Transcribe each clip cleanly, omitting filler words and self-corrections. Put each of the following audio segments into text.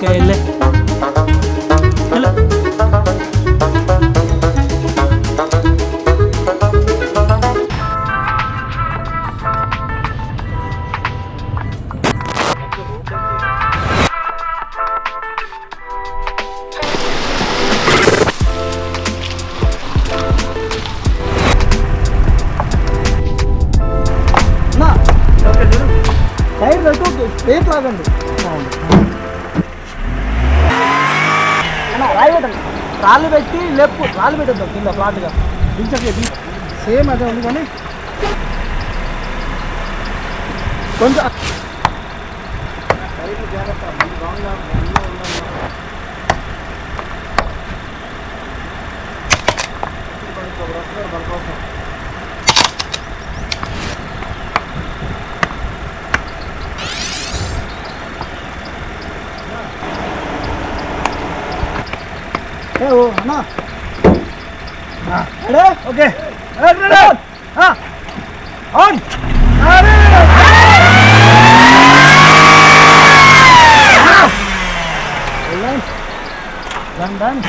Okay వెళ్ళే tyre పెట్టు space లాగండి రాయి పెట్టండి రాళ్ళు పెట్టి లెఫ్ట్ రాళ్ళు పెట్టద్దాం కింద ఫ్లాట్గా దించట్లేదు సేమ్ అదే ఉంది కానీ కొంచెం ఓ అన్నా ఓకే ఆన్ డన్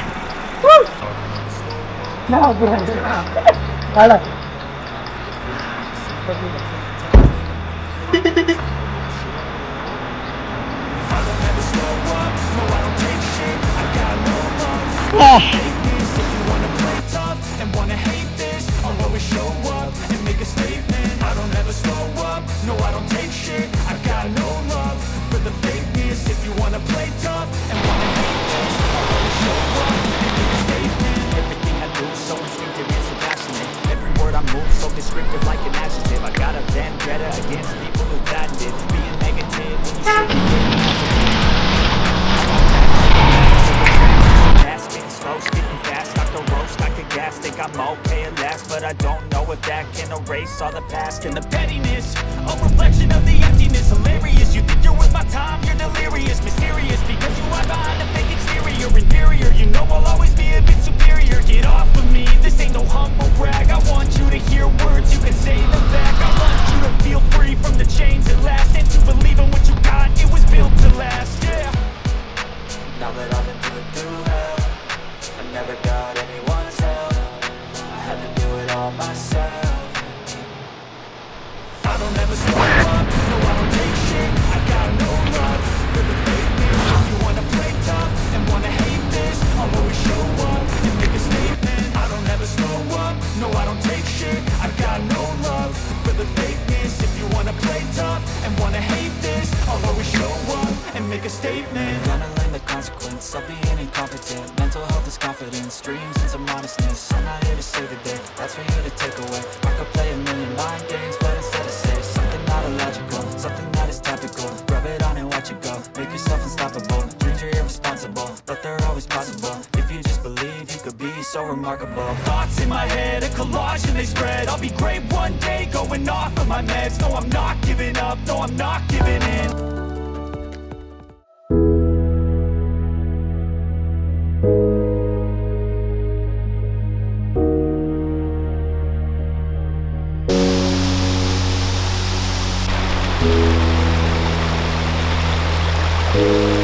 అలా Descriptive like an adjective. I got a vendetta against people who patented being negative when you should be getting spitting slow, spitting fast, knock the roast like a gas. Think I'm okay at last, but I don't know if that can erase all the past and the pettiness. A reflection of the emptiness, hilarious. You think you're worth my time, you're delirious, mysterious because you are behind a fake exterior, inferior. You know I'll always be a bit superior. Get off of me, this ain't no humble brag. I want you to hear words, you can say them back. I want you to feel free from the chains at last, and to believe in what you got, it was built to last, yeah. Now that I've been through hell, I never got anyone's help. I had to do it all myself. I don't ever slow up, no I don't take shit. I got no love for the fakeness. If you wanna play tough and wanna hate this, I'll always show up and make a statement. I don't ever slow up, no I don't take shit. I got no love for the fakeness. If you wanna play tough and wanna hate this, I'll always show up and make a statement. I'm gonna learn the consequence of being incompetent. Mental health is confidence, dreams and some honestness. I'm not here to save the day, that's for you to take away. I could play a million mind games, but instead I say something not illogical, something that is topical. Rub it on and watch it go, make yourself unstoppable. Dreams are irresponsible, but they're always possible. If you just believe, you could be so remarkable. Thoughts in my head, a collage and they spread. I'll be great one day, going off of my meds. No, I'm not giving up, no, I'm not giving in. Thank you.